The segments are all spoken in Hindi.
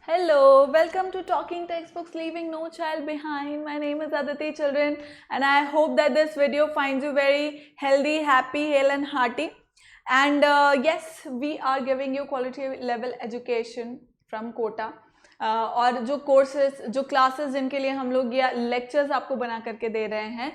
Hello, welcome to Talking Textbooks Leaving No Child Behind. My name is Aditi Children and I hope that this video finds you very healthy, happy, hale and hearty. And yes, we are giving you quality level education from Kota. और जो कोर्सेज जो क्लासेस जिनके लिए हम लोग या लेक्चर्स आपको बना करके दे रहे हैं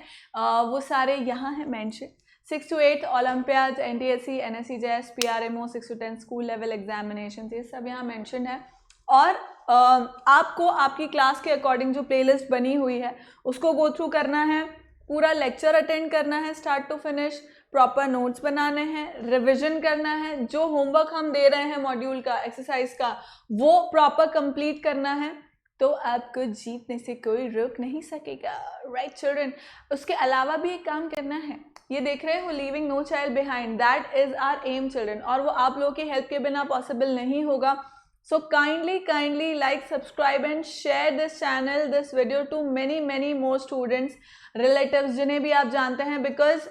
वो सारे यहाँ हैं mention 6 to 8 olympiad, NTSC, NSC, JS, PRMO, 6 to 10 school level examination, ये सब यहाँ मेंशन है। और आपको आपकी क्लास के अकॉर्डिंग जो प्लेलिस्ट बनी हुई है उसको गो थ्रू करना है, पूरा लेक्चर अटेंड करना है start to finish, proper notes बनाने हैं, रिवीजन करना है, जो होमवर्क हम दे रहे हैं मॉड्यूल का, एक्सरसाइज का, वो प्रॉपर कंप्लीट करना है, तो आपको जीतने से कोई रोक नहीं सकेगा। राइट चिल्ड्रन, उसके अलावा भी एक काम करना है, ये देख रहे हो leaving no child behind, that is our aim children, और वो आप लोगों की हेल्प के बिना पॉसिबल नहीं होगा। So kindly like, subscribe and share this channel, this video to many more students, relatives जिन्हें भी आप जानते हैं, because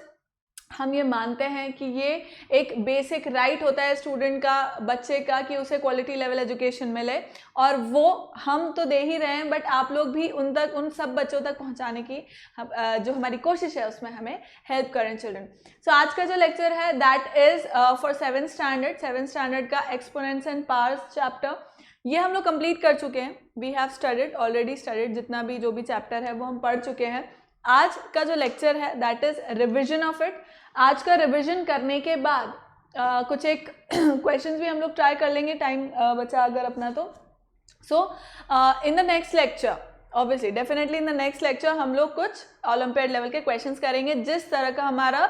हम ये मानते हैं कि ये एक बेसिक राइट होता है स्टूडेंट का, बच्चे का, कि उसे क्वालिटी लेवल एजुकेशन मिले, और वो हम तो दे ही रहे हैं बट आप लोग भी उन सब बच्चों तक पहुंचाने की जो हमारी कोशिश है उसमें हमें हेल्प करें चिल्ड्रन। सो आज का जो लेक्चर है that is for 7th standard का एक्सपोनेंट्स एंड पावर्स चैप्टर, ये हम लोग कंप्लीट कर चुके हैं। वी हैव ऑलरेडी स्टडीड, जितना भी जो भी चैप्टर है वो हम पढ़ चुके हैं। आज का जो लेक्चर है that is revision of it. आज का रिविजन करने के बाद कुछ एक क्वेश्चंस भी हम लोग ट्राई कर लेंगे, टाइम बचा अगर अपना तो। So in the next lecture, obviously definitely in the next lecture हम लोग कुछ ओलंपियाड लेवल के क्वेश्चंस करेंगे। जिस तरह का हमारा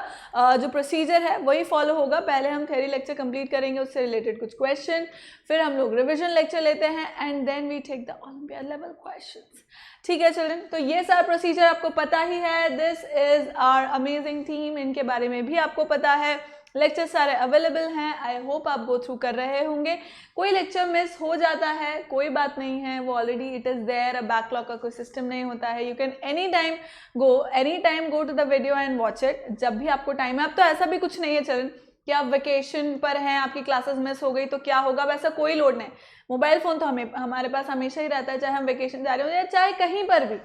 जो प्रोसीजर है वही फॉलो होगा। पहले हम थ्योरी लेक्चर कंप्लीट करेंगे, उससे रिलेटेड कुछ क्वेश्चन, फिर हम लोग रिविजन लेक्चर लेते हैं and then we take the olympiad level questions. ठीक है चिल्ड्रन, तो ये सारा प्रोसीजर आपको पता ही है। This is our amazing team, इनके बारे में भी आपको पता है। लेक्चर सारे अवेलेबल हैं, आई होप आप गो थ्रू कर रहे होंगे। कोई लेक्चर मिस हो जाता है कोई बात नहीं है, वो already it is there, backlog का कोई सिस्टम नहीं होता है। You can any time go to the video and watch it, जब भी आपको टाइम है। अब तो ऐसा भी कुछ नहीं है चिल्ड्रन कि आप वेकेशन पर हैं, आपकी क्लासेस मिस हो गई तो क्या होगा, वैसा कोई लोड नहीं। मोबाइल फ़ोन तो हमारे पास हमेशा ही रहता है, चाहे हम वेकेशन जा रहे हो या चाहे कहीं पर भी,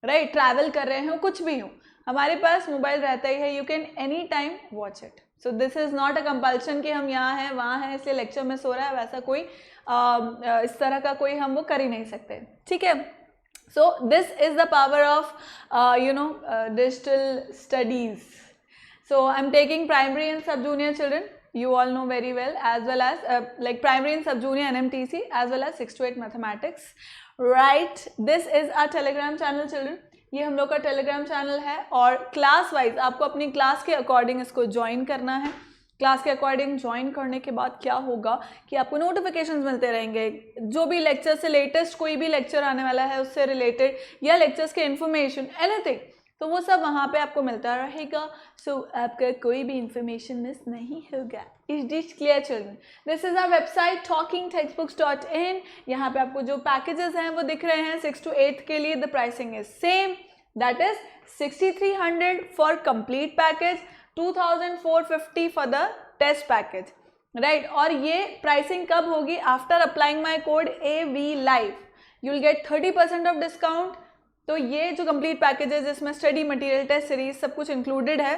राइट, ट्रैवल कर रहे हो, कुछ भी हो, हमारे पास मोबाइल रहता ही है। You can any time watch it. So this is not a compulsion कि हम यहाँ हैं वहाँ हैं इसलिए लेक्चर मिस हो रहा है, वैसा कोई इस तरह का कोई हम वो कर ही नहीं सकते। ठीक है, so this is the power of digital studies. So I'm taking primary and sub junior children, you all know very well, as well as like primary and sub junior NMTC, as well as 6 to 8 mathematics, right? This is our telegram channel children, ये हम लोग का टेलीग्राम चैनल है, और क्लास वाइज आपको अपनी क्लास के अकॉर्डिंग इसको ज्वाइन करना है। क्लास के अकॉर्डिंग ज्वाइन करने के बाद क्या होगा कि आपको नोटिफिकेशंस मिलते रहेंगे, जो भी लेक्चर से लेटेस्ट कोई भी लेक्चर आने वाला है उससे रिलेटेड या लेक्चर्स के इन्फॉर्मेशन एनीथिंग, तो वो सब वहाँ पे आपको मिलता रहेगा। सो आपका कोई भी इंफॉर्मेशन मिस नहीं होगा। Is this clear children? This is our website talkingtextbooks.in। यहाँ पे आपको जो पैकेजेस हैं वो दिख रहे हैं। 6 to 8 के लिए the pricing is same, that is 6300 for complete package, 2450 for the test package, right. और ये प्राइसिंग कब होगी? After applying my code AVLive you will get 30% off discount. तो ये जो कंप्लीट पैकेज है जिसमें स्टडी मटेरियल, टेस्ट सीरीज सब कुछ इंक्लूडेड है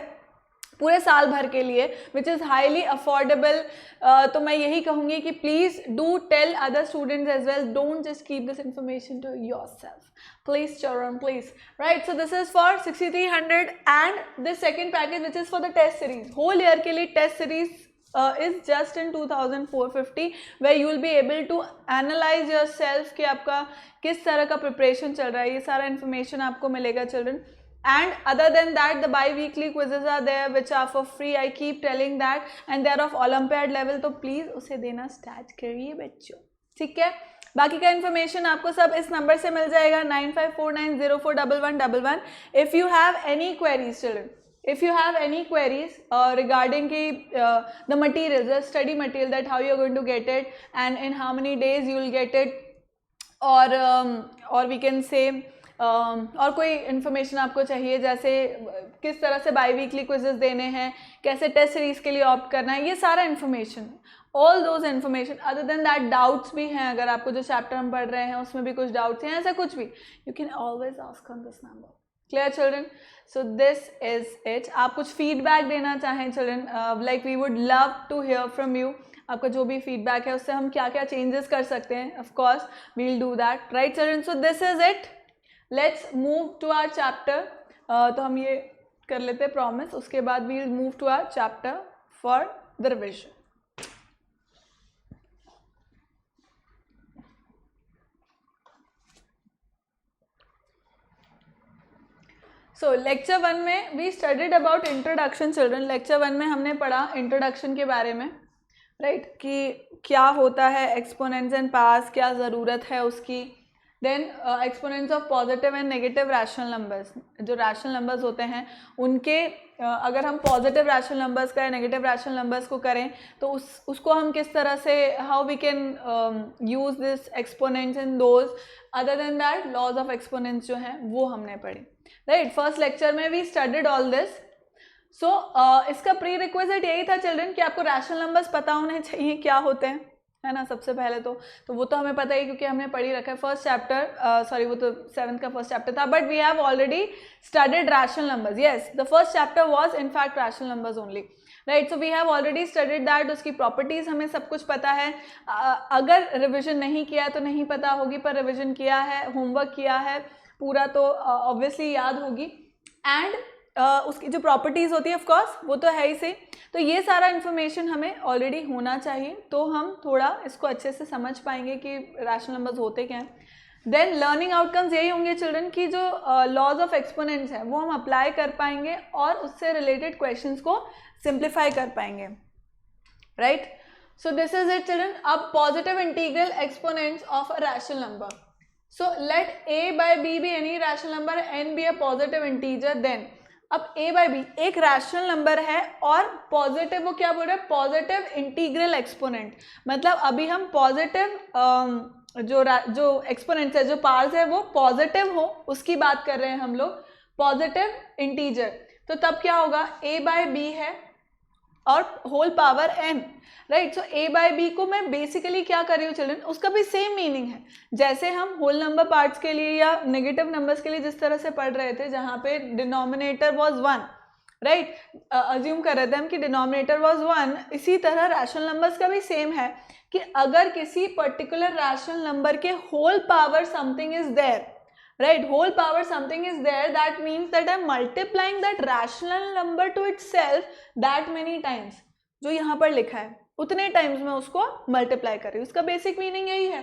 पूरे साल भर के लिए, विच इज़ हाईली अफोर्डेबल। तो मैं यही कहूँगी कि please do tell other students as well, don't just keep this information to yourself, please children, please, right? So this is for 6300 and this second package which is for the test series, whole year के लिए test series is just in 2450, where you will be able to analyze yourself कि आपका किस तरह का प्रिपरेशन चल रहा है, ये सारा इन्फॉर्मेशन आपको मिलेगा children. And other than that, the bi-weekly quizzes are there which are for free. I keep telling that, and they are of Olympiad level, तो प्लीज़ उसे देना स्टार्ट करिए बच्चों, ठीक है। बाकी का इन्फॉर्मेशन आपको सब इस नंबर से मिल जाएगा 9549041111। If you have any queries children, if you have any queries regarding the materials, the study material, that how you are going to get it and in how many days you will get it, or we can say और कोई इन्फॉर्मेशन आपको चाहिए, जैसे किस तरह से बाई वीकली क्विजेस देने हैं, कैसे टेस्ट सीरीज़ के लिए ऑप्ट करना है, ये सारा information all those information. Other than that doubts भी हैं, अगर आपको जो चैप्टर हम पढ़ रहे हैं उसमें भी कुछ डाउट्स हैं, ऐसा कुछ भी, you can always ask on this number. Clear children? So this is it. आप कुछ फीडबैक देना चाहें children, like we would love to hear from you. आपका जो भी फीडबैक है उससे हम क्या क्या चेंजेस कर सकते हैं, of course we will do that, right children? So this is it. Let's move to our chapter. तो हम ये कर लेते हैं प्रॉमिस, उसके बाद we will move to our chapter for the revision. So lecture 1 में we studied about introduction children. Lecture 1 में हमने पढ़ा इंट्रोडक्शन के बारे में, राइट, कि क्या होता है एक्सपोनेंट्स एंड पावर्स, क्या ज़रूरत है उसकी. Then exponents of positive and negative rational numbers. जो रैशनल नंबर्स होते हैं उनके अगर हम पॉजिटिव रैशनल नंबर्स का या नेगेटिव रैशनल नंबर्स को करें तो उसको हम किस तरह से, how we can use this exponents in those. Other than that laws of exponents जो हैं वो हमने पढ़ी, राइट. फर्स्ट लेक्चर में we studied all this. So इसका प्री रिक्विजिट यही था चिल्ड्रन कि आपको रैशनल नंबर्स पता होने चाहिए क्या होते हैं, है ना, सबसे पहले तो वो तो हमें पता ही क्योंकि हमने पढ़ी रखा है फर्स्ट चैप्टर, सॉरी वो तो 7th का फर्स्ट चैप्टर था, but we have already studied rational numbers. Yes, the first chapter was in fact rational numbers only, right. So we have already studied that. उसकी प्रॉपर्टीज़ हमें सब कुछ पता है. अगर रिविजन नहीं किया तो नहीं पता होगी, पर रिविजन किया है, होमवर्क किया है पूरा, तो ऑब्वियसली याद होगी. एंड उसकी जो प्रॉपर्टीज़ होती है ऑफ कोर्स वो तो है ही से. तो ये सारा इन्फॉर्मेशन हमें ऑलरेडी होना चाहिए, तो हम थोड़ा इसको अच्छे से समझ पाएंगे कि रैशनल नंबर्स होते क्या हैं. देन लर्निंग आउटकम्स यही होंगे चिल्ड्रन कि जो लॉज ऑफ एक्सपोनेंट्स हैं वो हम अप्लाई कर पाएंगे और उससे रिलेटेड क्वेश्चंस को सिंप्लीफाई कर पाएंगे, right. So this is it children. अब positive integral exponents of a rational number. So let a by b be any rational number, n be a positive integer. Then अब a by b एक रैशनल नंबर है और पॉजिटिव, वो क्या बोल रहे हैं, पॉजिटिव इंटीग्रल एक्सपोनेंट. मतलब अभी हम पॉजिटिव जो एक्सपोनेंट्स है, जो पावर्स है वो पॉजिटिव हो, उसकी बात कर रहे हैं हम लोग, पॉजिटिव इंटीजर. तो तब क्या होगा, a by b है और whole power n, right. So a by B को मैं बेसिकली क्या कर रही हूँ चिल्ड्रन, उसका भी सेम मीनिंग है जैसे हम होल नंबर पार्ट्स के लिए या नेगेटिव नंबर्स के लिए जिस तरह से पढ़ रहे थे, जहाँ पे डिनोमिनेटर वाज 1, राइट. अज्यूम कर रहे थे हम कि डिनोमिनेटर वाज 1. इसी तरह रैशनल नंबर्स का भी सेम है कि अगर किसी पर्टिकुलर रैशनल नंबर के whole power something is there, right, whole power something is there, that means that I'm multiplying that rational number to itself that many times. जो यहाँ पर लिखा है उतने टाइम्स में उसको मल्टीप्लाई कर रही हूँ. उसका बेसिक मीनिंग यही है.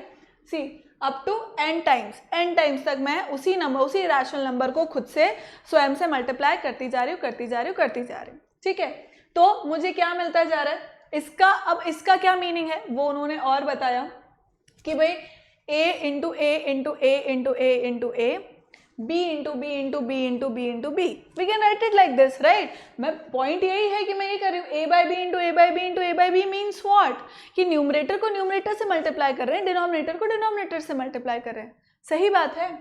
सी, अप टू n टाइम्स तक मैं उसी रैशनल नंबर को खुद से स्वयं से मल्टीप्लाई करती जा रही हूँ. ठीक है, तो मुझे क्या मिलता जा रहा है इसका. अब इसका क्या मीनिंग है वो उन्होंने और बताया कि भाई a into a into a into a into a, b into b into b into b into b. We can write it like this, right. मैं पॉइंट यही है कि मैं ये कर रही हूँ a by B into a by B into a by B means what, कि न्यूमरेटर को न्यूमरेटर से मल्टीप्लाई कर रहे हैं, डिनोमिनेटर को डिनोमिनेटर से मल्टीप्लाई कर रहे हैं. सही बात है.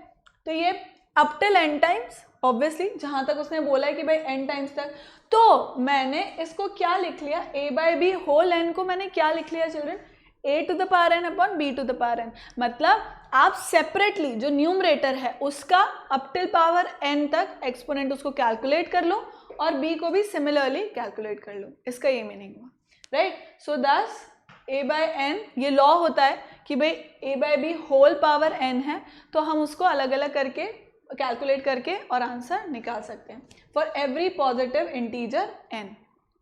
तो ये up till n times, obviously जहाँ तक उसने बोला है कि भाई n टाइम्स तक, तो मैंने इसको क्या लिख लिया, a by B whole n को मैंने क्या लिख लिया चिल्ड्रन, a to the power n upon b to the power n. मतलब आप सेपरेटली जो न्यूमरेटर है उसका अप टिल पावर n तक एक्सपोनेंट उसको कैलकुलेट कर लो और b को भी सिमिलरली कैलकुलेट कर लो. इसका ये मीनिंग हुआ, right. So thus a by n ये लॉ होता है कि भाई a by B whole power n है, तो हम उसको अलग अलग करके कैलकुलेट करके और आंसर निकाल सकते हैं for every positive integer n.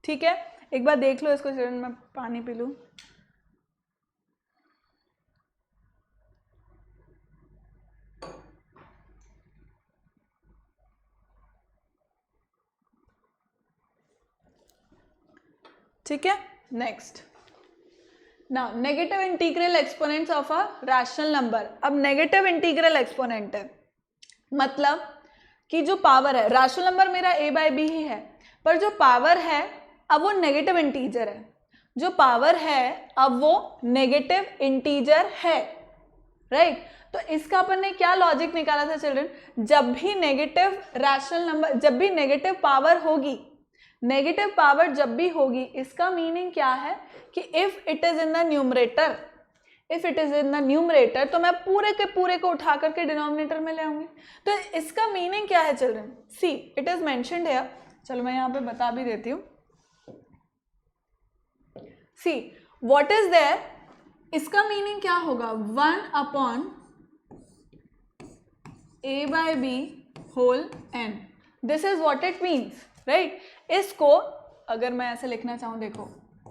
ठीक है, एक बार देख लो इसको चिल्ड्रन. मैं पानी पी लूँ. ठीक है, next. Now negative integral exponents of a rational number. अब नेगेटिव इंटीग्रल एक्सपोनेंट है मतलब कि जो पावर है, रैशनल नंबर मेरा a बाई बी ही है, पर जो पावर है अब वो नेगेटिव इंटीजर है. जो पावर है अब वो नेगेटिव इंटीजर है, राइट. तो इसका अपन ने क्या लॉजिक निकाला था चिल्ड्रन, जब भी नेगेटिव रैशनल नंबर, जब भी नेगेटिव पावर होगी नेगेटिव पावर जब भी होगी इसका मीनिंग क्या है कि if it is in the numerator, if it is in the numerator तो मैं पूरे के पूरे को उठा करके डिनोमिनेटर में ले आऊंगी। तो इसका मीनिंग क्या है children? See it is mentioned here, चलो मैं यहाँ पे बता भी देती हूँ। सी व्हाट इज देयर, इसका मीनिंग क्या होगा? 1 upon a by B whole n, this is what it means, right. इसको अगर मैं ऐसे लिखना चाहूँ, देखो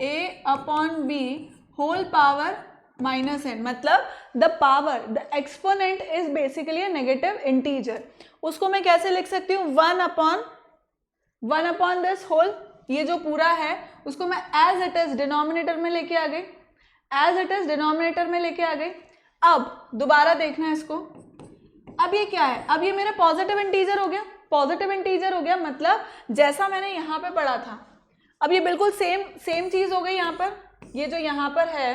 a upon B whole power minus n, मतलब the power, the exponent is basically a negative integer. उसको मैं कैसे लिख सकती हूँ? 1 अपॉन दिस होल, ये जो पूरा है उसको मैं एज इट इज डिनोमिनेटर में लेके आ गई, एज इट इज डिनोमिनेटर में लेके आ गई। अब दोबारा देखना है इसको, अब ये क्या है? अब ये मेरा पॉजिटिव इंटीजर हो गया, पॉजिटिव इंटीजर हो गया, मतलब जैसा मैंने यहाँ पे पढ़ा था अब ये बिल्कुल सेम चीज हो गई। यहाँ पर ये जो यहाँ पर है,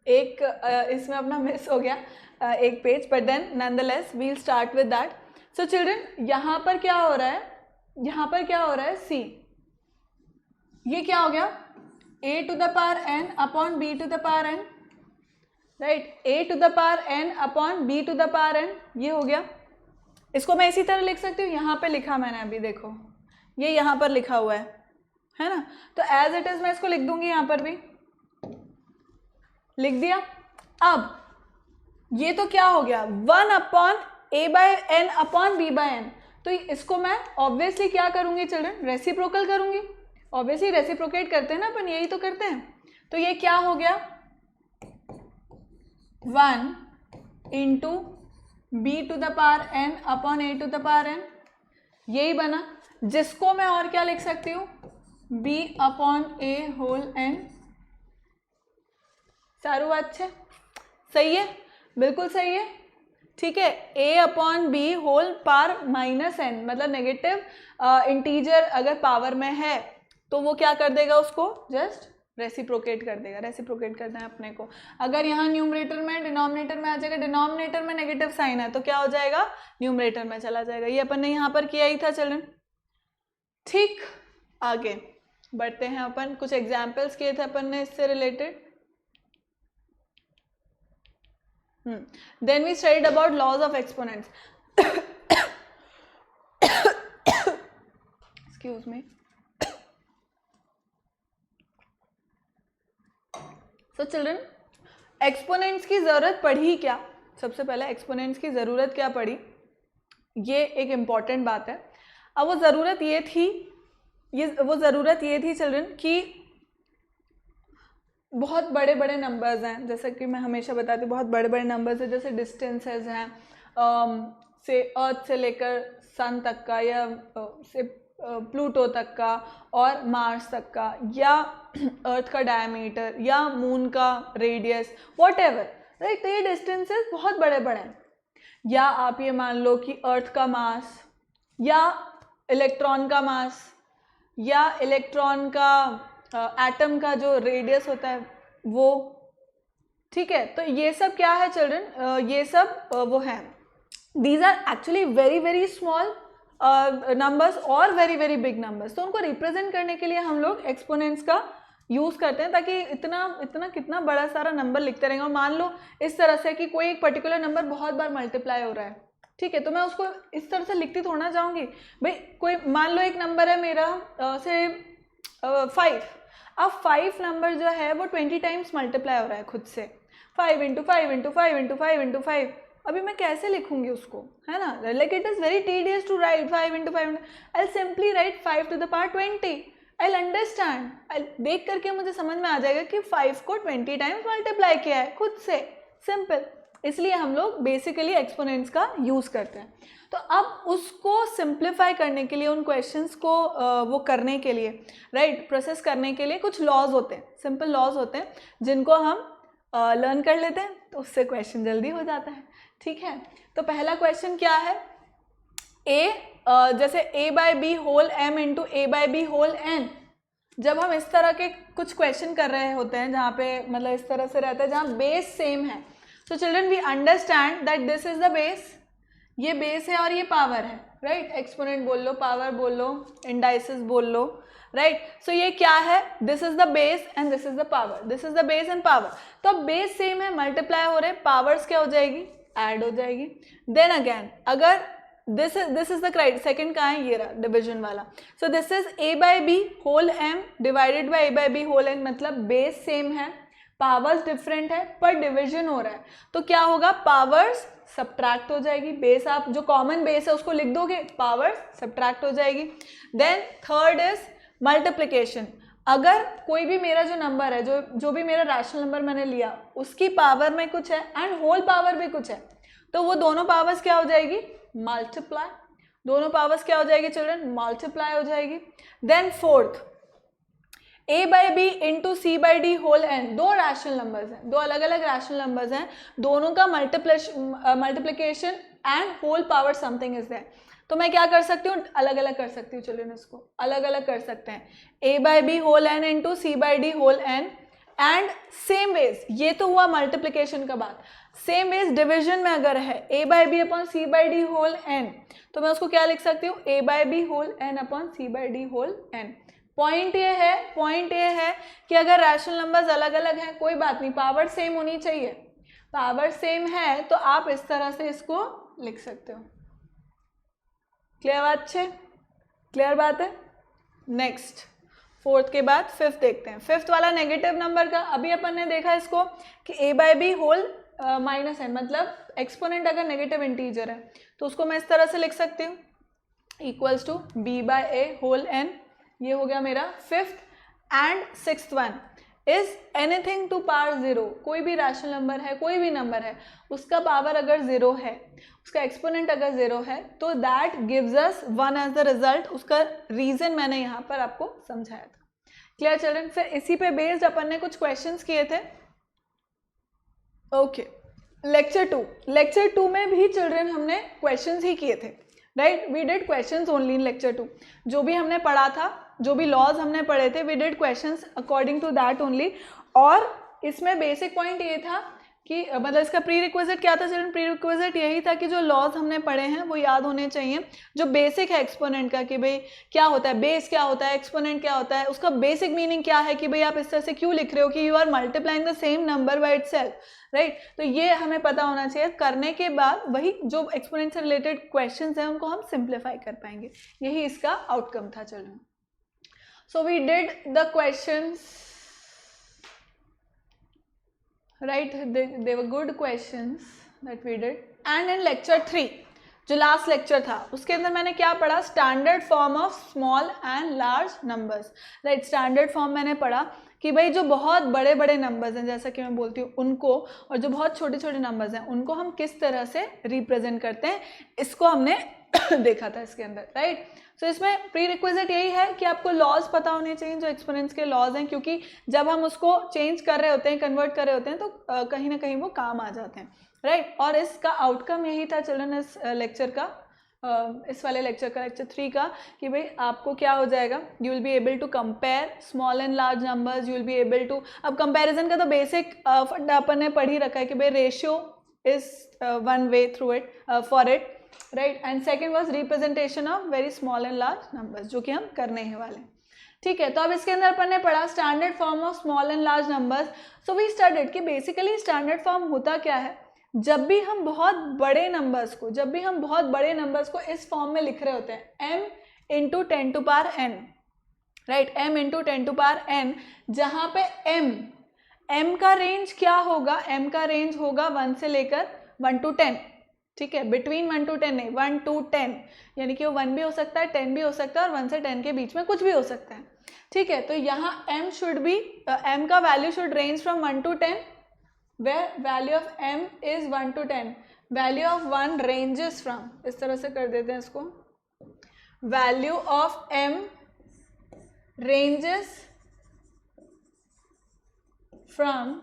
एक इसमें अपना मिस हो गया एक page, but then nonetheless we'll start with that. So children यहाँ पर क्या हो रहा है? यहाँ पर क्या हो रहा है? सी ये क्या हो गया? a to the power n upon b to the power n, right. a to the power n upon b to the power n, ये हो गया। इसको मैं इसी तरह लिख सकती हूँ, यहाँ पे लिखा मैंने अभी, देखो ये यहाँ पर लिखा हुआ है ना। तो एज इट इज मैं इसको लिख दूंगी, यहाँ पर भी लिख दिया। अब ये तो क्या हो गया? 1 upon a by n upon b by n, तो इसको मैं ऑब्वियसली क्या करूंगी चिल्ड्रन? रेसिप्रोकल करूंगी। ऑब्वियसली रेसिप्रोकेट करते हैं ना अपन, यही तो करते हैं। तो ये क्या हो गया? 1 into B to the power n upon a to the power n, यही बना, जिसको मैं और क्या लिख सकती हूँ? b upon a whole n। सारू बात है, सही है, बिल्कुल सही है, ठीक है। a upon B whole power minus n, मतलब नेगेटिव इंटीजर अगर पावर में है तो वो क्या कर देगा? उसको जस्ट रेसिप्रोकेट कर देगा। रेसिप्रोकेट करना है अपने को। अगर यहाँ न्यूमरेटर में डिनोमिनेटर में आ जाएगा, डिनोमिनेटर में नेगेटिव साइन है तो क्या हो जाएगा? न्यूमरेटर में चला जाएगा। ये अपन ने यहाँ पर किया ही था चिल्ड्रन, ठीक। आगे बढ़ते हैं अपन, कुछ एग्जाम्पल्स किए थे अपन ने इससे related. Then we studied about laws of exponents. Excuse me. So children, exponents की ज़रूरत पड़ी क्या? सबसे पहले exponents की ज़रूरत क्या पड़ी, ये एक इम्पॉर्टेंट बात है। अब वो ज़रूरत ये थी चिल्ड्रन कि बहुत बड़े बड़े नंबर्स हैं, जैसे कि मैं हमेशा बताती हूँ, बहुत बड़े बड़े नंबर्स हैं, जैसे डिस्टेंसेस हैं से अर्थ से लेकर सन तक का, या से प्लूटो तक का और मार्स तक का, या अर्थ का डायमीटर या मून का रेडियस, व्हाटएवर, राइट। तो ये डिस्टेंसेस बहुत बड़े बड़े हैं। या आप ये मान लो कि अर्थ का मास, या इलेक्ट्रॉन का मास, या इलेक्ट्रॉन का एटम का जो रेडियस होता है वो, ठीक है। तो ये सब क्या है चिल्ड्रन? ये सब वो है, these are actually very very small numbers और वेरी वेरी बिग नंबर्स। तो उनको रिप्रेजेंट करने के लिए हम लोग एक्सपोनेंट्स का यूज़ करते हैं, ताकि इतना कितना बड़ा सारा नंबर लिखते रहेंगे। और मान लो इस तरह से कि कोई एक पर्टिकुलर नंबर बहुत बार मल्टीप्लाई हो रहा है, ठीक है, तो मैं उसको इस तरह से लिखती थोड़ा ना जाऊँगी भाई। कोई मान लो एक नंबर है मेरा से 5, अब 5 नंबर जो है वो 20 टाइम्स मल्टीप्लाई हो रहा है खुद से, 5 इंटू 5 इंटू 5 इंटू 5 इंटू 5। अभी मैं कैसे लिखूंगी उसको, है ना? Like it is very tedious to write 5 into 5। I simply write 5 to the power 20। I understand, I देख करके मुझे समझ में आ जाएगा कि 5 को 20 टाइम्स मल्टीप्लाई किया है खुद से, सिंपल। इसलिए हम लोग बेसिकली एक्सपोनेंट्स का यूज़ करते हैं। तो अब उसको सिंप्लीफाई करने के लिए, उन क्वेश्चंस को वो करने के लिए, राइट, प्रोसेस करने के लिए कुछ लॉज होते हैं, सिंपल लॉज होते हैं, जिनको हम लर्न कर लेते हैं, तो उससे क्वेश्चन जल्दी हो जाता है, ठीक है। तो पहला क्वेश्चन क्या है? जैसे a by B whole m into a by B whole n। जब हम इस तरह के कुछ क्वेश्चन कर रहे होते हैं जहाँ पे मतलब इस तरह से रहता है जहाँ बेस सेम है, so children we understand that this is the base, ये बेस है और ये पावर है, राइट। एक्सपोनेंट बोल लो, पावर बोल लो, इंडाइसिस बोल लो, राइट। सो ये क्या है, this is the base and this is the power, this is the base and power. तो अब बेस सेम है, मल्टीप्लाई हो रहे, पावर्स क्या हो जाएगी, ऐड हो जाएगी। देन अगेन अगर this is the right, second कहाँ है, ये रहा डिविजन वाला। So this is a by B whole m divided by a by B whole n, मतलब बेस सेम है, पावर्स डिफरेंट है, पर डिविजन हो रहा है। तो क्या होगा, पावर्स सब्ट्रैक्ट हो जाएगी, बेस आप जो कॉमन बेस है उसको लिख दोगे, पावर्स सब्ट्रैक्ट हो जाएगी। Then third is multiplication. अगर कोई भी मेरा जो नंबर है, जो भी मेरा रैशनल नंबर मैंने लिया, उसकी पावर में कुछ है एंड होल पावर भी कुछ है, तो वो दोनों पावर्स क्या हो जाएगी, मल्टीप्लाई। दोनों पावर्स क्या हो जाएगी चिल्ड्रन, मल्टीप्लाई हो जाएगी। Then fourth, a by B into C by D whole n, दो रैशनल नंबर्स हैं, दो अलग अलग रैशनल नंबर्स हैं, दोनों का multiplication and whole power something is there. तो मैं क्या कर सकती हूँ, अलग अलग कर सकती हूँ चिल्ड्रन, इसको अलग अलग कर सकते हैं, a by B whole n into C by D whole n एंड सेम वेज, ये तो हुआ मल्टीप्लिकेशन का बात। सेम वेज डिविजन में अगर है a by B upon C by D whole n, तो मैं उसको क्या लिख सकती हूँ, a by B whole n upon C by D whole n। Point ये है कि अगर रैशनल नंबर्स अलग अलग हैं कोई बात नहीं, पावर सेम होनी चाहिए, पावर सेम है तो आप इस तरह से इसको लिख सकते हो। क्लियर बात है, क्लियर बात है। नेक्स्ट फोर्थ के बाद फिफ्थ देखते हैं। फिफ्थ वाला नेगेटिव नंबर का, अभी अपन ने देखा इसको कि a by B whole minus n, मतलब एक्सपोनेंट अगर नेगेटिव इंटीजर है तो उसको मैं इस तरह से लिख सकती हूँ, equals to b by A whole n। ये हो गया मेरा fifth. And sixth one is anything to power zero, कोई भी रैशनल नंबर है, कोई भी नंबर है, उसका पावर अगर जीरो है, उसका एक्सपोनेंट अगर जीरो है, तो that gives us one as the result. उसका रीजन मैंने यहाँ पर आपको समझाया था। Clear children. फिर इसी पे बेस्ड अपन ने कुछ क्वेश्चंस किए थे। ओके, लेक्चर टू में भी चिल्ड्रन हमने क्वेश्चंस ही किए थे, right. We did questions only in lecture two. जो भी हमने पढ़ा था, जो भी लॉज हमने पढ़े थे, we did questions according to that only. और इसमें बेसिक पॉइंट ये था कि मतलब इसका प्री रिक्विजिट क्या था चिल्ड्रन, प्री रिक्विजिट यही था कि जो लॉज हमने पढ़े हैं वो याद होने चाहिए। जो बेसिक है एक्सपोनेंट का, कि भाई क्या होता है, बेस क्या होता है, एक्सपोनेंट क्या होता है, उसका बेसिक मीनिंग क्या है, कि भाई आप इस तरह से क्यों लिख रहे हो, कि you are multiplying the same number by itself, right. तो ये हमें पता होना चाहिए। करने के बाद वही जो एक्सपोनेंट से रिलेटेड क्वेश्चंस हैं उनको हम सिंप्लीफाई कर पाएंगे। यही इसका आउटकम था children. So we did the questions, right, they were good questions that we did. And in lecture 3 जो लास्ट लेक्चर था उसके अंदर मैंने क्या पढ़ा, standard form of small and large numbers, right. Standard form मैंने पढ़ा कि भाई जो बहुत बड़े बड़े नंबर्स हैं, जैसा कि मैं बोलती हूँ उनको, और जो बहुत छोटे छोटे नंबर्स हैं उनको हम किस तरह से रिप्रेजेंट करते हैं, इसको हमने देखा था इसके अंदर, राइट। सो इसमें प्री रिक्विजिट यही है कि आपको लॉज पता होने चाहिए, जो एक्सपोनेंट्स के लॉज हैं, क्योंकि जब हम उसको चेंज कर रहे होते हैं, कन्वर्ट कर रहे होते हैं, तो कहीं ना कहीं वो काम आ जाते हैं, राइट। और इसका आउटकम यही था चिल्ड्रन इस लेक्चर का, इस वाले लेक्चर का, लेक्चर 3 का, कि भाई आपको क्या हो जाएगा, you will be able to compare small and large numbers, you will be able to, अब कंपैरिजन का तो बेसिक फंडा अपन ने पढ़ ही रखा है कि भाई ratio is one way through it for it, right. And second was representation of very small and large numbers, जो कि हम करने ही वाले हैं, ठीक है। तो अब इसके अंदर अपन ने पढ़ा standard form of small and large numbers. So we studied कि बेसिकली स्टैंडर्ड फॉर्म होता क्या है, जब भी हम बहुत बड़े नंबर्स को इस फॉर्म में लिख रहे होते हैं, m into 10 to power n, right, m into 10 to power n, जहाँ पे m का रेंज क्या होगा, m का रेंज होगा 1 से लेकर 1 टू 10, ठीक है, बिटवीन 1 टू 10 नहीं, 1 टू 10, यानी कि वो 1 भी हो सकता है, 10 भी हो सकता है, और 1 से 10 के बीच में कुछ भी हो सकता है, ठीक है। तो यहाँ m का value should range from 1 to 10, where value of m is 1 to 10, value of 1 ranges from, इस तरह से कर देते हैं इसको, value of m ranges from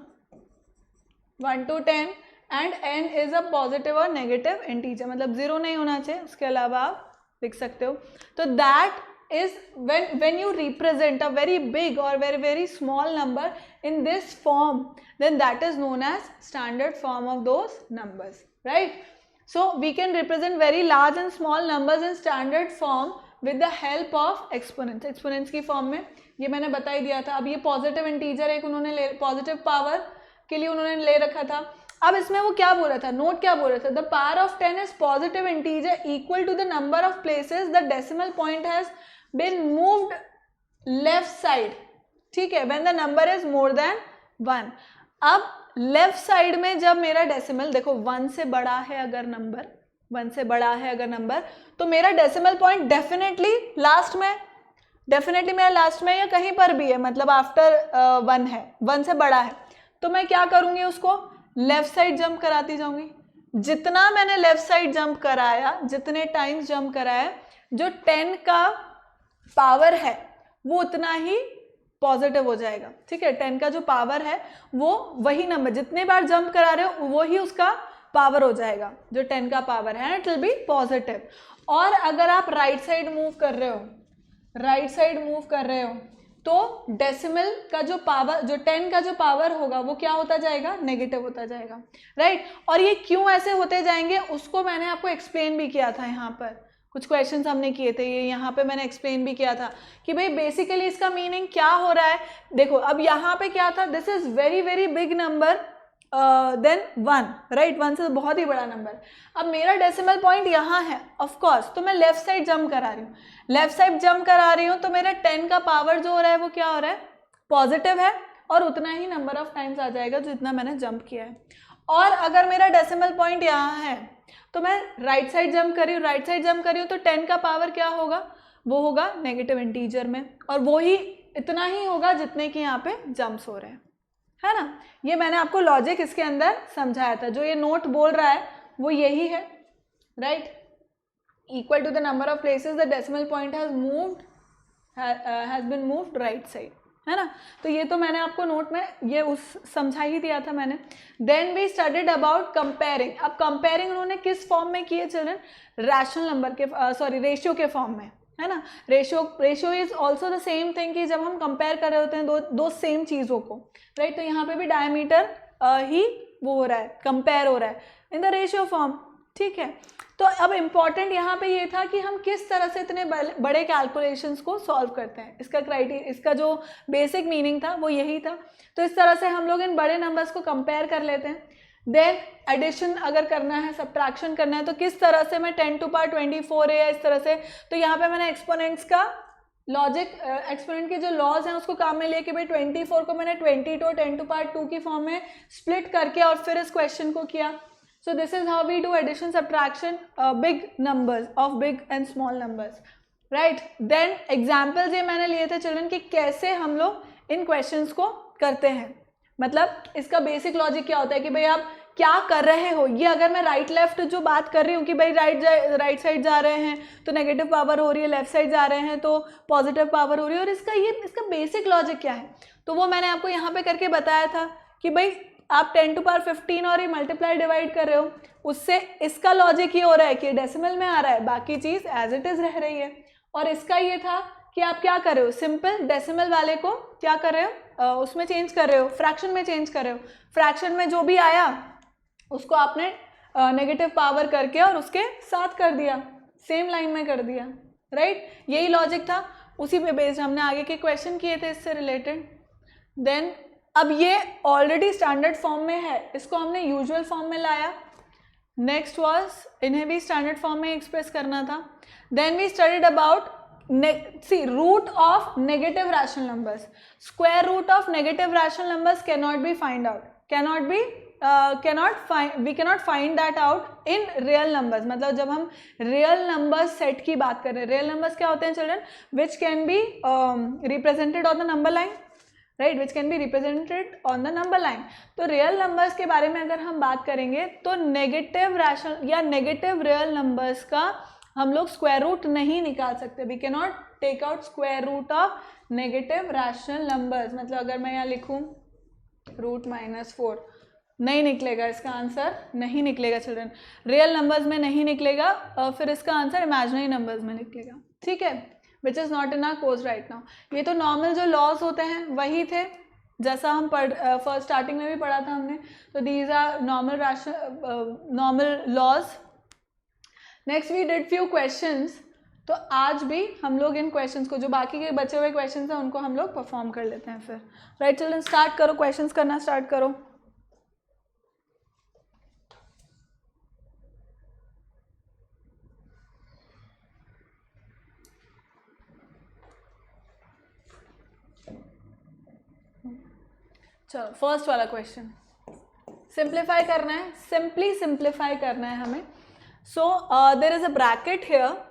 1 to 10 and n is a positive or negative integer, मतलब 0 नहीं होना चाहिए, उसके अलावा आप लिख सकते हो। तो that is when you represent a very big or very small number in this form, then that is known as standard form of those numbers, right. So we can represent very large and small numbers in standard form with the help of exponents. Exponents की फॉर्म में ये मैंने बता ही दिया था. अब ये पॉजिटिव इंटीजर एक उन्होंने पॉजिटिव पावर के लिए उन्होंने ले रखा था. अब इसमें वो क्या बोल रहा था, नोट क्या बोल रहा था, the power of 10 is positive integer equal to the number of places the decimal point has been moved left side. ठीक है, when the number is more than 1. अब लेफ्ट साइड में जब मेरा डेसिमल, देखो 1 से बड़ा है अगर नंबर, 1 से बड़ा है अगर नंबर, तो मेरा डेसिमल पॉइंट डेफिनेटली लास्ट में, डेफिनेटली मेरा लास्ट में या कहीं पर भी है, मतलब आफ्टर 1 है, 1 से बड़ा है, तो मैं क्या करूंगी, उसको लेफ्ट साइड जंप कराती जाऊंगी. जितना मैंने लेफ्ट साइड जंप कराया, जितने टाइम्स जंप कराया, जो 10 का पावर है वो उतना ही पॉजिटिव हो जाएगा. ठीक है, 10 का जो पावर है वो वही नंबर, जितने बार जंप करा रहे हो वो ही उसका पावर हो जाएगा, जो 10 का पावर है, इट विल बी पॉजिटिव. और अगर आप राइट साइड मूव कर रहे हो, राइट साइड मूव कर रहे हो, तो डेसिमल का जो पावर, जो 10 का जो पावर होगा वो क्या होता जाएगा, नेगेटिव होता जाएगा. राइट, और ये क्यों ऐसे होते जाएंगे उसको मैंने आपको एक्सप्लेन भी किया था. यहाँ पर कुछ क्वेश्चंस हमने किए थे, ये यहाँ पे मैंने एक्सप्लेन भी किया था कि भाई बेसिकली इसका मीनिंग क्या हो रहा है. देखो अब यहाँ पे क्या था, this is very very big number than 1, right, 1 से बहुत ही बड़ा नंबर. अब मेरा डेसिमल पॉइंट यहाँ है ऑफ कोर्स, तो मैं लेफ्ट साइड जंप करा रही हूँ, लेफ्ट साइड जंप करा रही हूँ, तो मेरा 10 का पावर जो हो रहा है वो क्या हो रहा है, पॉजिटिव है, और उतना ही नंबर ऑफ टाइम्स आ जाएगा जितना मैंने जंप किया है. और अगर मेरा डेसिमल पॉइंट यहाँ है तो मैं राइट साइड जंप कर रही हूँ, राइट साइड जंप कर रही हूँ, तो 10 का पावर क्या होगा, वो होगा नेगेटिव इंटीजर में, और वो ही इतना ही होगा जितने कि यहाँ पे जंप्स हो रहे हैं, है ना. ये मैंने आपको लॉजिक इसके अंदर समझाया था. जो ये नोट बोल रहा है वो यही है, right. Equal to the number of places the decimal point has been moved right side, है ना. तो ये तो मैंने आपको नोट में ये उस समझा ही दिया था मैंने. Then we studied about comparing. अब कंपेयरिंग उन्होंने किस फॉर्म में किए चिल्ड्रन, रैशनल नंबर के, सॉरी रेशियो के फॉर्म में, है ना. Ratio is also the same thing कि जब हम कंपेयर कर रहे होते हैं दो सेम चीज़ों को, राइट. तो यहाँ पे भी डायमीटर ही वो हो रहा है, कंपेयर हो रहा है इन द रेशियो फॉर्म. ठीक है, तो अब इम्पॉर्टेंट यहाँ पे ये था कि हम किस तरह से इतने बड़े कैलकुलेशंस को सॉल्व करते हैं. इसका जो बेसिक मीनिंग था वो यही था. तो इस तरह से हम लोग इन बड़े नंबर्स को कंपेयर कर लेते हैं. देन एडिशन अगर करना है, सब्ट्रैक्शन करना है, तो किस तरह से मैं 10 टू पावर 24 है या इस तरह से. तो यहाँ पे मैंने एक्सपोनेंट्स का लॉजिक, एक्सपोनेंट के जो लॉज हैं उसको काम में लेके भाई 24 को मैंने 22 और 10 टू पावर 2 की फॉर्म में स्प्लिट करके और फिर इस क्वेश्चन को किया. So this is how we do addition, subtraction, big numbers of big and small numbers, right? Then examples ये मैंने लिए थे children कि कैसे हम लोग इन questions को करते हैं. मतलब इसका basic logic क्या होता है कि भाई आप क्या कर रहे हो. ये अगर मैं राइट लेफ्ट जो बात कर रही हूँ कि भाई राइट साइड जा रहे हैं तो नेगेटिव पावर हो रही है, लेफ्ट साइड जा रहे हैं तो पॉजिटिव पावर हो रही है, और इसका बेसिक लॉजिक क्या है, तो वो मैंने आपको यहाँ पे करके बताया था कि भाई आप 10 टू पावर 15 और ये मल्टीप्लाई डिवाइड कर रहे हो, उससे इसका लॉजिक ये हो रहा है कि डेसिमल में आ रहा है, बाकी चीज़ एज इट इज़ रह रही है. और इसका ये था कि आप क्या कर रहे हो, सिंपल डेसिमल वाले को क्या कर रहे हो, उसमें चेंज कर रहे हो, फ्रैक्शन में चेंज कर रहे हो. फ्रैक्शन में जो भी आया उसको आपने नेगेटिव पावर करके और उसके साथ कर दिया, सेम लाइन में कर दिया, राइट. यही लॉजिक था, उसी पे बेस्ड हमने आगे के क्वेश्चन किए थे इससे रिलेटेड. देन अब ये ऑलरेडी स्टैंडर्ड फॉर्म में है, इसको हमने यूजुअल फॉर्म में लाया. नेक्स्ट वाज इन्हें भी स्टैंडर्ड फॉर्म में एक्सप्रेस करना था. Then we studied about root of negative rational numbers. Square root of negative rational numbers can not be find out, we cannot find that out in real numbers. मतलब जब हम रियल नंबर्स सेट की बात कर रहे हैं, रियल नंबर्स क्या होते हैं children, which can be represented on the number line, right, which can be represented on the number line. तो रियल नंबर्स के बारे में अगर हम बात करेंगे तो नेगेटिव रैशनल या नेगेटिव रियल नंबर्स का हम लोग स्क्वायर रूट नहीं निकाल सकते. We can not take out square root of negative rational numbers. मतलब अगर मैं यहाँ लिखूँ √-4, नहीं निकलेगा, इसका आंसर नहीं निकलेगा चिल्ड्रन. रियल नंबर्स में नहीं निकलेगा, फिर इसका आंसर इमेजिनरी नंबर्स में निकलेगा. ठीक है, which is not in our course right now. ये तो नॉर्मल जो लॉज होते हैं वही थे जैसा हम फर्स्ट स्टार्टिंग में भी पढ़ा था हमने. तो these are normal laws next we did few questions, तो आज भी हम लोग इन क्वेश्चंस को, जो बाकी के बचे हुए क्वेश्चंस हैं उनको हम लोग परफॉर्म कर लेते हैं फिर। राइट चिल्ड्रन, स्टार्ट करो, क्वेश्चंस करना स्टार्ट करो। चलो फर्स्ट वाला क्वेश्चन सिंप्लीफाई करना है, सिंपली सिंप्लीफाई करना है हमें। So there is a bracket here,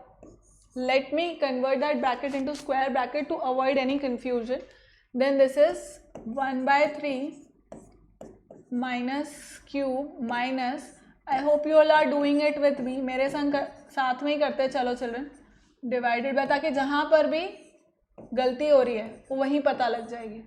let me convert that bracket into square bracket to avoid any confusion. Then this is 1 by 3 minus cube minus, I hope you all are doing it with me, मेरे संग साथ में ही करते हैं, चलो चिल्ड्रन, डिवाइडेड बाय, ताकि जहाँ पर भी गलती हो रही है वो वहीं पता लग जाएगी।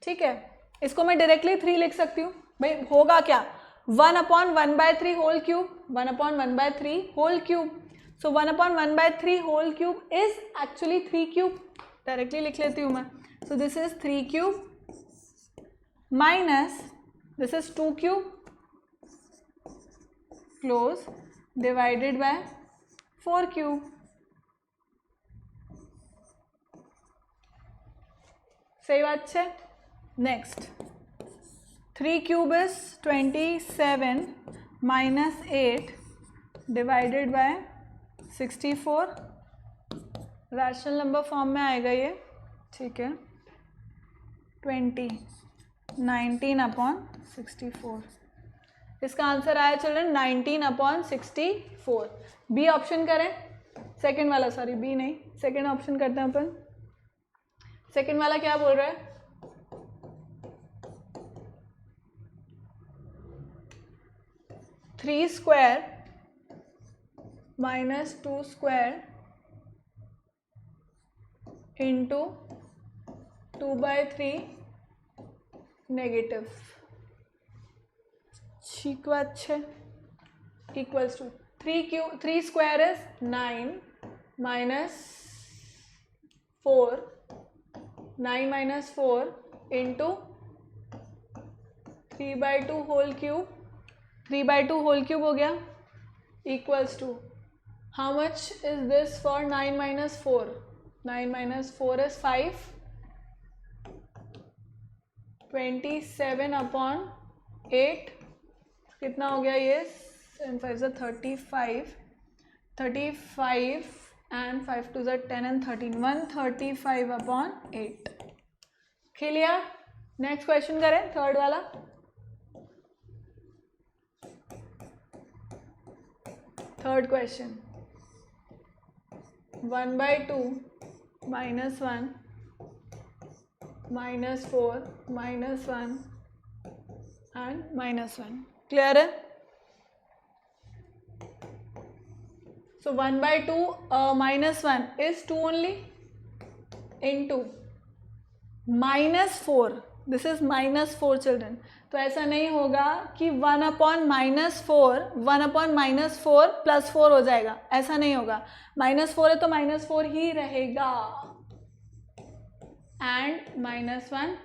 ठीक है, इसको मैं डायरेक्टली 3 लिख सकती हूँ भाई, होगा क्या 1/1/3 whole cube, 1/1/3 whole cube. So 1/1/3 whole cube is actually 3 cube, directly लिख लेती हूँ मैं। So this is 3 cube minus this is 2 cube close divided by 4 cube। सही बात है। Next 3 cube is 27 minus 8 divided by 64, rational number form में आएगा ये। ठीक है, 19/64, इसका आंसर आया चिल्ड्रन 19/64। बी ऑप्शन करें, सेकंड वाला, सॉरी बी नहीं, सेकंड ऑप्शन करते हैं अपन। सेकंड वाला क्या बोल रहा है, 3 square minus 2 square into 2/3 negative, ठीक बात है, equals to 3 square is 9 minus 4, 9 minus 4 into 3/2 whole cube, 3/2 whole cube हो गया, equals to, how much is this for 9 minus 4? 9 minus 4 is 5, 27/8, कितना हो गया ये, 7 5 is 35, 35 and 5 2 is 10 and 13, 135/8। Clear. Next question करें, थर्ड वाला। Third question 1/2 minus 1 minus 4 minus 1 and minus 1, clear है। So 1/2 minus 1 is 2 only into -4, this is -4 children, तो ऐसा नहीं होगा कि 1/-4 1/-4 प्लस 4 हो जाएगा, ऐसा नहीं होगा। -4 है तो -4 ही रहेगा, एंड -1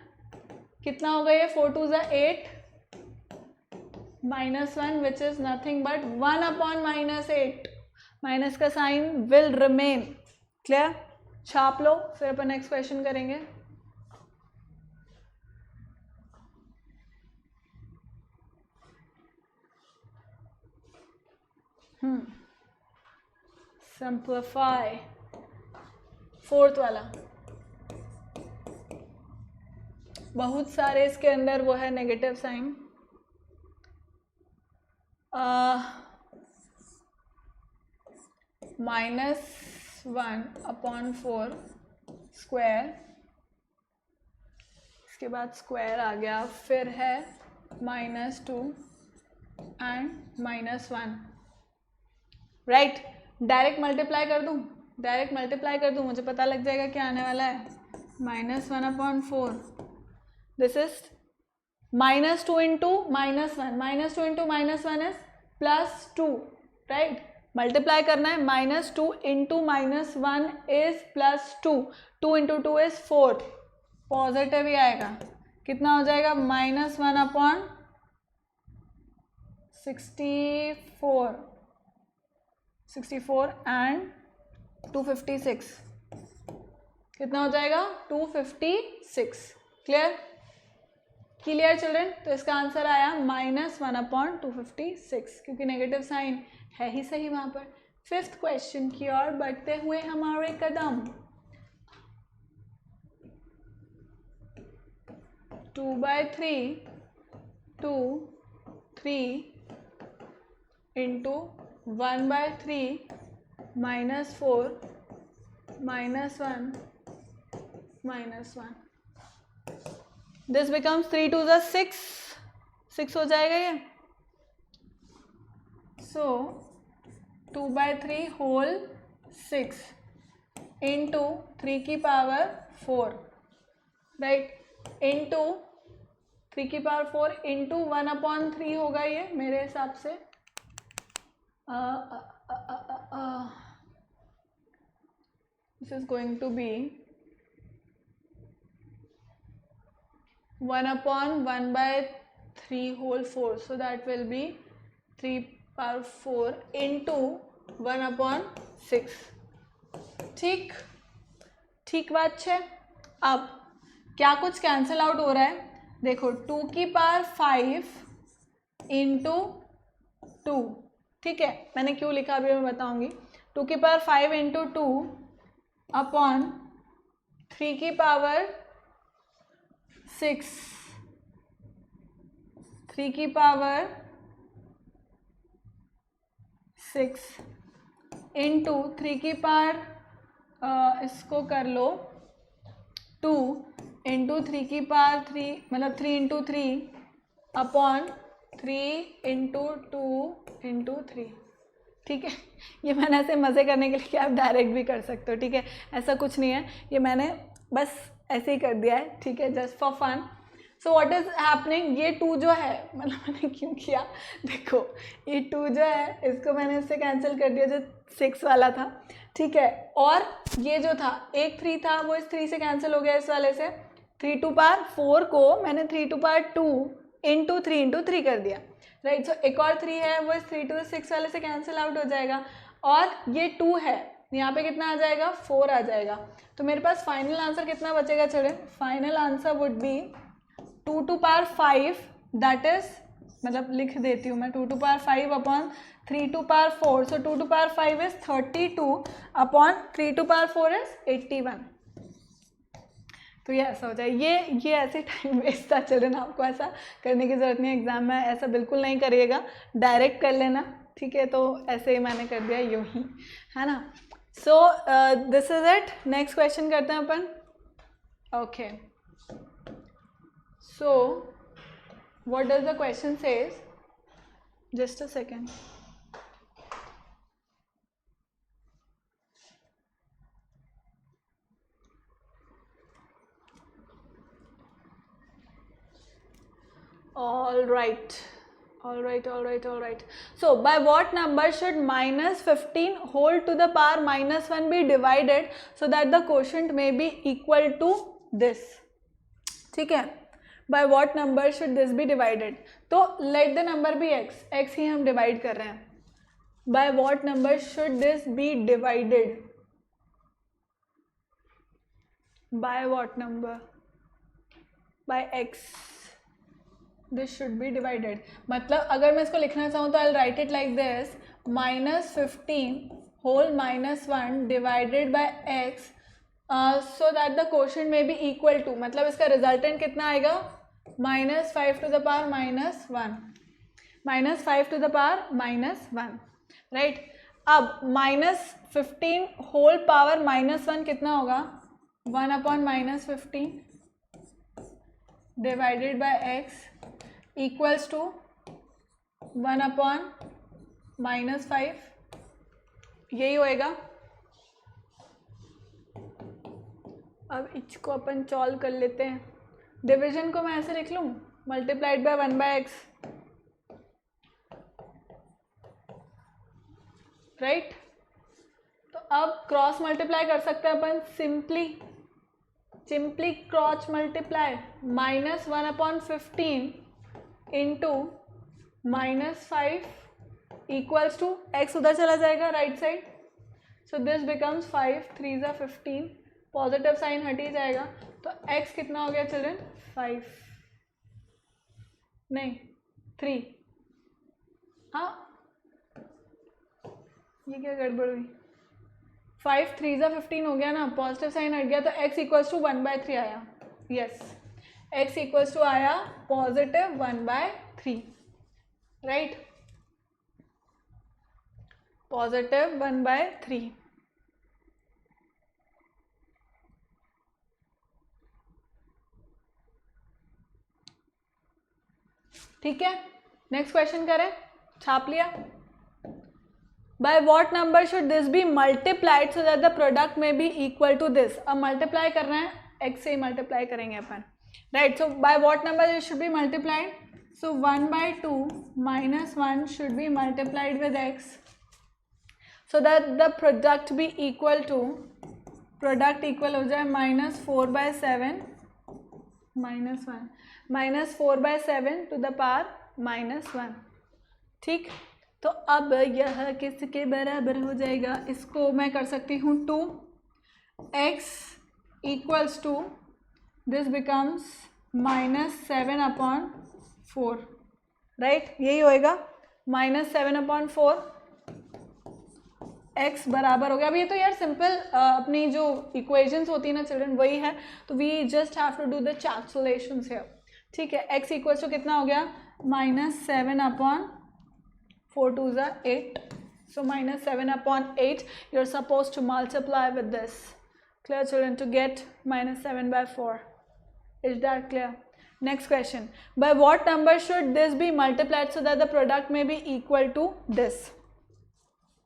कितना होगा ये, 4 2 is 8, -1 which is nothing but 1/-8, minus का साइन विल रिमेन, क्लियर। छाप लो, फिर अपन नेक्स्ट क्वेश्चन करेंगे। सिंप्लीफाई, फोर्थ वाला, बहुत सारे इसके अंदर वो है नेगेटिव साइन, -1/4 स्क्वायर, इसके बाद स्क्वायर आ गया, फिर है -2 एंड -1, राइट। डायरेक्ट मल्टीप्लाई कर दूं, डायरेक्ट मल्टीप्लाई कर दूं, मुझे पता लग जाएगा क्या आने वाला है, -1/4, this is -2 into -1, -2 into -1 is +2, right. Multiply करना है, -2 into -1 is +2, 2 into 2 is 4, positive ही आएगा, कितना हो जाएगा, -1/64, 64 एंड 256 कितना हो जाएगा? 256। क्लियर? Clear children? तो इसका आंसर आया -1/256 क्योंकि नेगेटिव साइन है ही सही वहां पर। फिफ्थ क्वेश्चन की ओर बढ़ते हुए हमारे कदम। 2/3 2 3 इंटू 1/3 -4 -1 -1 दिस बिकम्स 3 2 6 6 हो जाएगा ये। सो 2/3 होल 6 इंटू 3 की पावर 4 राइट इंटू 3 की पावर 4 इंटू 1/3 होगा ये मेरे हिसाब से। This is going to be 1/1/3 whole 4, so that will be 3/4 into 1/6। ठीक ठीक बात है। अब क्या कुछ कैंसिल आउट हो रहा है? देखो 2 की पावर 5 इंटू 2, ठीक है, मैंने क्यों लिखा अभी मैं बताऊंगी। 2 की पावर 5 इंटू 2 अपॉन 3 की पावर 6 3 की पावर 6 इंटू 3 की पावर इसको कर लो 2 इंटू 3 की पावर 3 मतलब 3 इंटू 3 अपॉन 3 इंटू 2 इंटू 3। ठीक है, ये मैंने ऐसे मज़े करने के लिए कि आप डायरेक्ट भी कर सकते हो। ठीक है, ऐसा कुछ नहीं है, ये मैंने बस ऐसे ही कर दिया है। ठीक है, just for fun. So what is happening, ये 2 जो है मतलब मैंने क्यों किया, देखो ये 2 जो है इसको मैंने इससे कैंसिल कर दिया जो 6 वाला था। ठीक है, और ये जो था एक 3 था वो इस 3 से कैंसिल हो गया इस वाले से। 3 टू पावर 4 को मैंने 3 टू पावर 2 इंटू 3 इंटू 3 कर दिया। राइट, सो एक और 3 है वो इस 3 टू 6 वाले से कैंसिल आउट हो जाएगा। और ये 2 है, यहाँ पे कितना आ जाएगा, 4 आ जाएगा। तो मेरे पास फाइनल आंसर कितना बचेगा children? Final answer would be 2 to power 5, that is मतलब लिख देती हूँ मैं 2 to power 5 upon 3 to power 4। So 2 to power 5 इज 32 अपॉन 3 टू पावर 4 इज 81। तो ये ऐसा हो जाए। ये ऐसे टाइम वेस्ट था चिल्ड्रन, आपको ऐसा करने की ज़रूरत नहीं है। एग्जाम में ऐसा बिल्कुल नहीं करिएगा, डायरेक्ट कर लेना। ठीक है, तो ऐसे ही मैंने कर दिया यूँ ही, है ना। So this is it. Next question करते हैं अपन। Okay, so what does the question says, just a second. All right. So by what number should -15 whole to the power -1 be divided so that the quotient may be equal to this? ठीक है, by what number should this be divided? तो let the number be x, x ही हम डिवाइड कर रहे हैं। by what number should this be divided? by what number? by x this should be divided। मतलब अगर मैं इसको लिखना चाहूँ तो I'll write it like this, -15 whole -1 divided by x so that the quotient may be equal to, मतलब इसका रिजल्टेंट कितना आएगा, -5 to the power -1, -5 to the power -1। Right, अब -15 होल पावर -1 कितना होगा, 1 upon -15 divided by x equals to 1 upon -5, यही होएगा। अब इसको अपन सॉल्व कर लेते हैं। डिवीजन को मैं ऐसे लिख लूँ, मल्टीप्लाइड बाय 1/x, राइट। तो अब क्रॉस मल्टीप्लाई कर सकते हैं अपन, simply cross multiply, -1/15 into -5 equals to x उधर चला जाएगा right side, so this becomes 5 3 ज़ा 15, पॉजिटिव साइन हट ही जाएगा, तो x कितना हो गया चिल्ड्रन 5 नहीं 3, हाँ ये क्या गड़बड़ हुई, 5 3 ज़ा 15 हो गया ना, पॉजिटिव साइन हट गया तो x इक्वल्स टू 1/3 आया, यस x इक्वल्स टू आया पॉजिटिव 1/3, राइट, पॉजिटिव 1/3। ठीक है, नेक्स्ट क्वेश्चन करें, छाप लिया। By what number should this be multiplied so that the product may be equal to this, अब मल्टीप्लाई करना है x से ही मल्टीप्लाई करेंगे अपन, right, so by what number it should be multiplied, so 1/2 - 1 should be multiplied with x so that the product be equal to, product equal हो जाए -4/7 -1 -4/7 टू द पावर -1, ठीक, तो अब यह किसके बराबर हो जाएगा, इसको मैं कर सकती हूँ 2x equals to this becomes -7/4, right, यही होएगा -7/4, x बराबर हो गया। अब ये तो यार सिंपल अपनी जो इक्वेशंस होती है ना चिल्ड्रन वही है, तो we just have to do the calculations here, ठीक है, x इक्वल्स टू कितना हो गया -7/4 2 ज़ा 8, so -7/8 you are suppose to multiply with this, clear children, to get -7/4, is that clear? Next question, by what number should this be multiplied so that the product may be equal to this,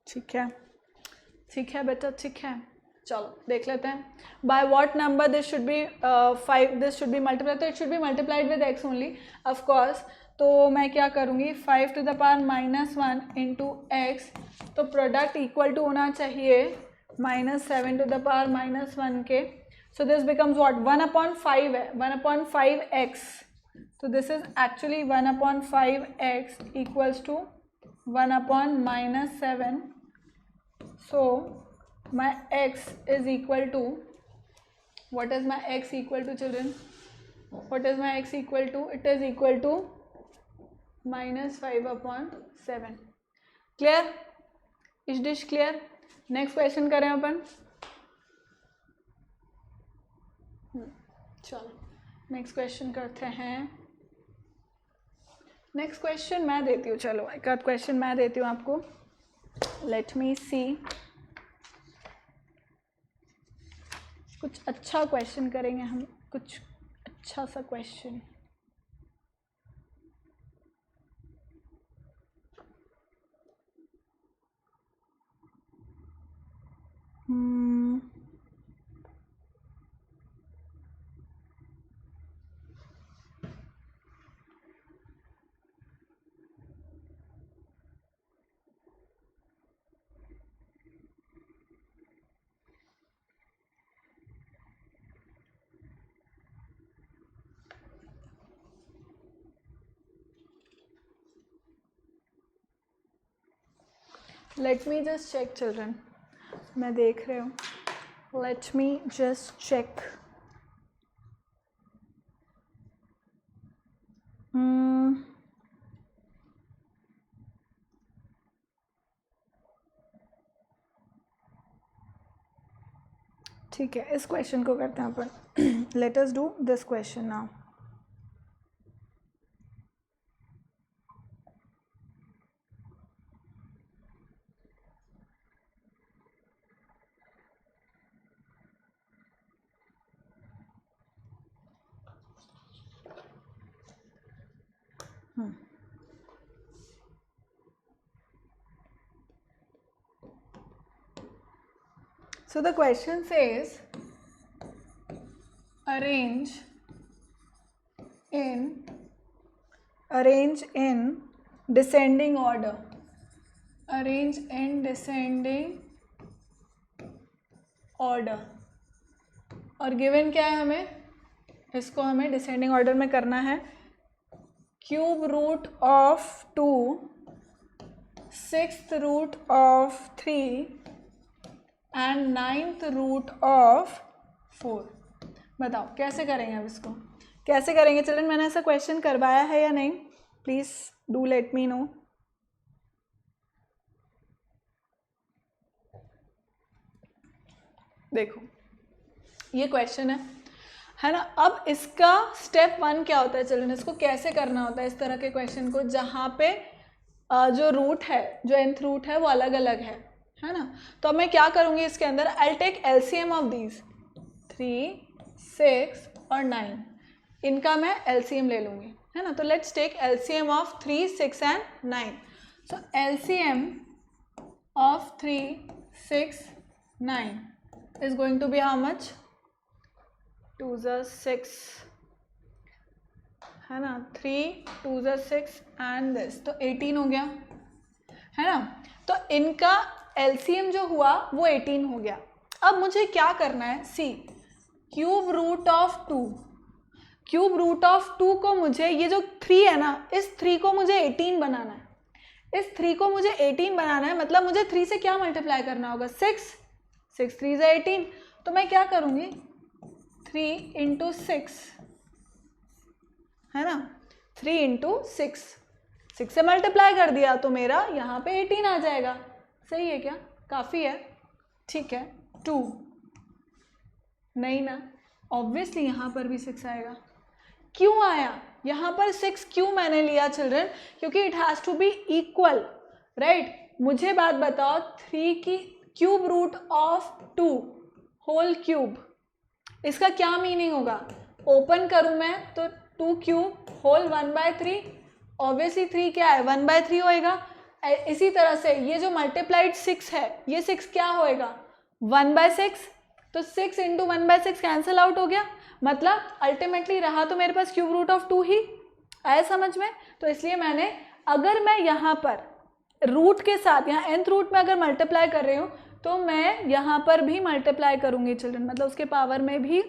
ठीक है, ठीक है बेटा, ठीक है, चलो देख लेते हैं, by what number this should be 5, this should be multiplied, तो it should be multiplied with x only of course, तो मैं क्या करूँगी 5 to the power -1 into x, तो प्रोडक्ट इक्वल टू होना चाहिए -7 टू द पावर -1 के, सो दिस बिकम्स व्हाट 1/5 है, 1/5x, तो this is actually 1/5x equals to 1/-7, so my x is equal to, what is my x equal to children, what is my x equal to, it is equal to -5/7, clear, is this clear? Next question करें अपन, चलो नेक्स्ट क्वेश्चन करते हैं, नेक्स्ट क्वेश्चन मैं देती हूँ, चलो एक आध क्वेश्चन मैं देती हूँ आपको, लेट मी सी, कुछ अच्छा क्वेश्चन करेंगे हम, कुछ अच्छा सा question, let me just check children, मैं देख रही हूँ, लेट मी जस्ट चेक, ठीक है, इस क्वेश्चन को करते हैं अपन, let us do this question now, so the question says arrange in descending order, arrange in descending order, और गिवन क्या है हमें, इसको हमें डिसेंडिंग ऑर्डर में करना है, cube root of 2 6th root of 3 and 9th root of 4। बताओ कैसे करेंगे अब इसको, कैसे करेंगे चिल्ड्रन? मैंने ऐसा क्वेश्चन करवाया है या नहीं? Please do let me know. देखो ये क्वेश्चन है ना। अब इसका स्टेप 1 क्या होता है चिल्ड्रन? इसको कैसे करना होता है इस तरह के क्वेश्चन को जहाँ पे जो रूट है, जो nth रूट है वो अलग अलग है ना। तो अब मैं क्या करूँगी इसके अंदर, I take LCM of these 3, 6 और 9, इनका मैं एलसीएम ले लूँगी, है ना। तो let's take LCM of 3, 6 and 9। So LCM of 3, 6, 9 is going to be how much? 2 is 6, है ना, 3, 2 is 6 and this, तो 18 हो गया, है ना। तो इनका एलसीएम जो हुआ वो 18 हो गया। अब मुझे क्या करना है, see cube root of 2, cube root of 2 को मुझे, ये जो 3 है ना, इस 3 को मुझे 18 बनाना है। इस 3 को मुझे 18 बनाना है, मतलब मुझे 3 से क्या मल्टीप्लाई करना होगा, 6, 6 3 is 18। तो मैं क्या करूँगी, 3 into 6, है ना, 3 into 6, 6 से मल्टीप्लाई कर दिया तो मेरा यहाँ पे 18 आ जाएगा। सही है क्या? काफ़ी है, ठीक है। 2 नहीं ना, ऑब्वियसली यहाँ पर भी 6 आएगा। क्यों आया यहाँ पर 6? क्यों मैंने लिया चिल्ड्रन? क्योंकि it has to be equal, right. मुझे बात बताओ, 3 की cube root of 2 whole cube, इसका क्या मीनिंग होगा? ओपन करूं मैं तो 2 क्यूब होल 1/3, ऑब्वियसली 3 क्या है, 1/3 होएगा। इसी तरह से ये जो मल्टीप्लाइड 6 है, ये 6 क्या होएगा, 1/6। तो 6 इंटू 1/6 कैंसिल आउट हो गया, मतलब अल्टीमेटली रहा तो मेरे पास क्यूब रूट ऑफ 2 ही। आया समझ में? तो इसलिए मैंने, अगर मैं यहाँ पर रूट के साथ, यहाँ nth रूट में अगर मल्टीप्लाई कर रही हूँ तो मैं यहाँ पर भी मल्टीप्लाई करूँगी चिल्ड्रन, मतलब उसके पावर में भी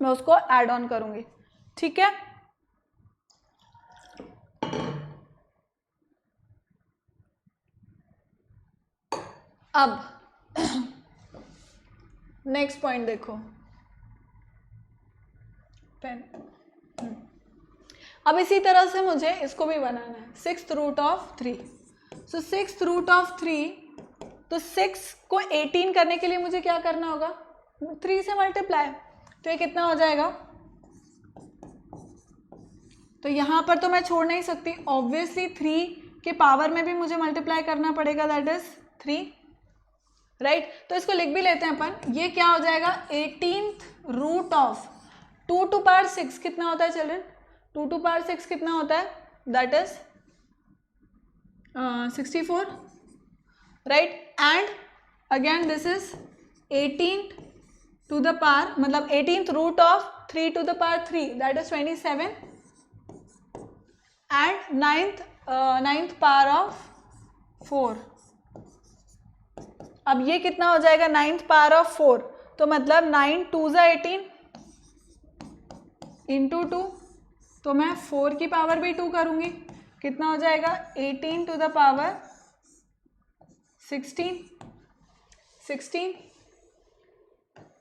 मैं उसको ऐड ऑन करूँगी, ठीक है। अब नेक्स्ट पॉइंट देखो, पेन। अब इसी तरह से मुझे इसको भी बनाना है, 6th root of 3। So 6th root of 3, तो 6 को 18 करने के लिए मुझे क्या करना होगा, 3 से मल्टीप्लाई। तो ये कितना हो जाएगा, तो यहाँ पर तो मैं छोड़ नहीं सकती, ऑब्वियसली 3 के पावर में भी मुझे मल्टीप्लाई करना पड़ेगा, दैट इज 3, राइट। तो इसको लिख भी लेते हैं अपन। ये क्या हो जाएगा, 18th root of 2 to power 6 कितना होता है चिल्ड्रन, 2 टू पावर 6 कितना होता है, that is 64, right. And again this is 18 to the power, मतलब 18th root of 3 to the power 3, that is 27, and 9th power of 4। अब ये कितना हो जाएगा, 9th पावर ऑफ 4, तो मतलब 9 2 ज़ा 18 इंटू 2, तो मैं 4 की पावर भी 2 करूँगी, कितना हो जाएगा, 18 टू द पावर 16।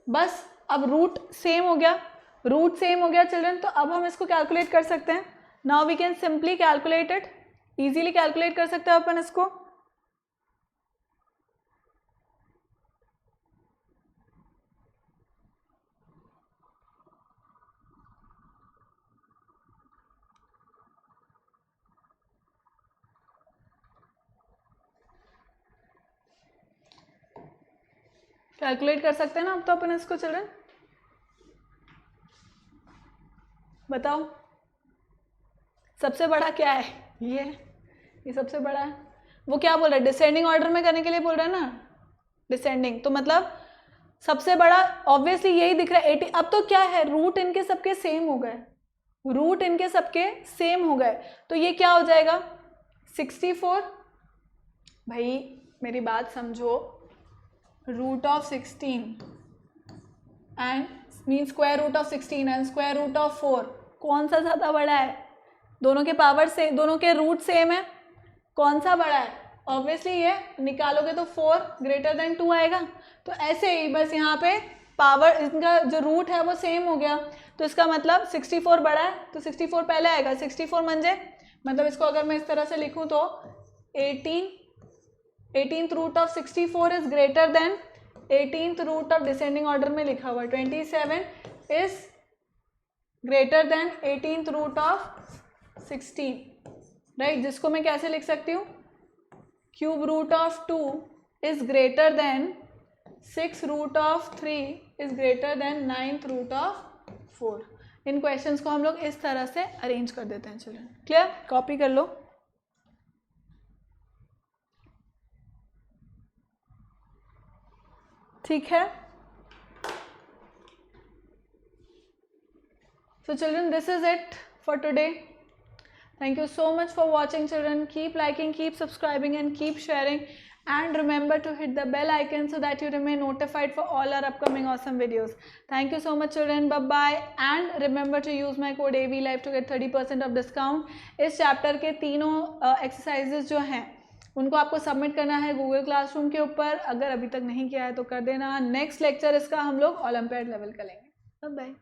बस अब रूट सेम हो गया, रूट सेम हो गया चिल्ड्रन। तो अब हम इसको कैलकुलेट कर सकते हैं। Now we can simply calculate it, easily calculate कर सकते हैं अपन इसको। कैलकुलेट कर सकते हैं ना अब तो अपन इसको चिल्ड्रन, बताओ सबसे बड़ा क्या है, ये सबसे बड़ा है। वो क्या बोल रहा है, डिसेंडिंग ऑर्डर में करने के लिए बोल रहा है ना, डिसेंडिंग, तो मतलब सबसे बड़ा ऑब्वियसली यही दिख रहा है 80। अब तो क्या है, रूट इनके सबके सेम हो गए, रूट इनके सबके सेम हो गए, तो ये क्या हो जाएगा 64। भाई मेरी बात समझो, root of 16 and mean square root of 16 and square root of 4, कौन सा ज़्यादा बड़ा है? दोनों के पावर से, दोनों के रूट सेम है, कौन सा बड़ा है? ऑब्वियसली ये निकालोगे तो 4 ग्रेटर देन 2 आएगा। तो ऐसे ही बस यहाँ पे पावर, इनका जो रूट है वो सेम हो गया, तो इसका मतलब 64 बड़ा है तो 64 पहले आएगा। 64 म्हणजे मतलब इसको अगर मैं इस तरह से लिखूँ तो 18th root of 64 is greater than 18th root of descending order में लिखा हुआ 27 is greater than 18th root of 16, right, जिसको मैं कैसे लिख सकती हूँ, cube root of 2 is greater than 6 root of 3 is greater than 9th root of 4। इन क्वेश्चंस को हम लोग इस तरह से अरेंज कर देते हैं चिल्ड्रन। क्लियर? कॉपी कर लो। ठीक है, so children, this is it for today. Thank you so much for watching children. Keep liking, keep subscribing and keep sharing, and remember to hit the bell icon so that you remain notified for all our upcoming awesome videos. Thank you so much children, bye bye, and remember to use my code AVLife to get 30% of discount. इस चैप्टर के तीनों एक्सरसाइजेज जो हैं उनको आपको सबमिट करना है गूगल क्लासरूम के ऊपर। अगर अभी तक नहीं किया है तो कर देना। नेक्स्ट लेक्चर इसका हम लोग ओलंपियाड लेवल का लेंगे। Bye bye.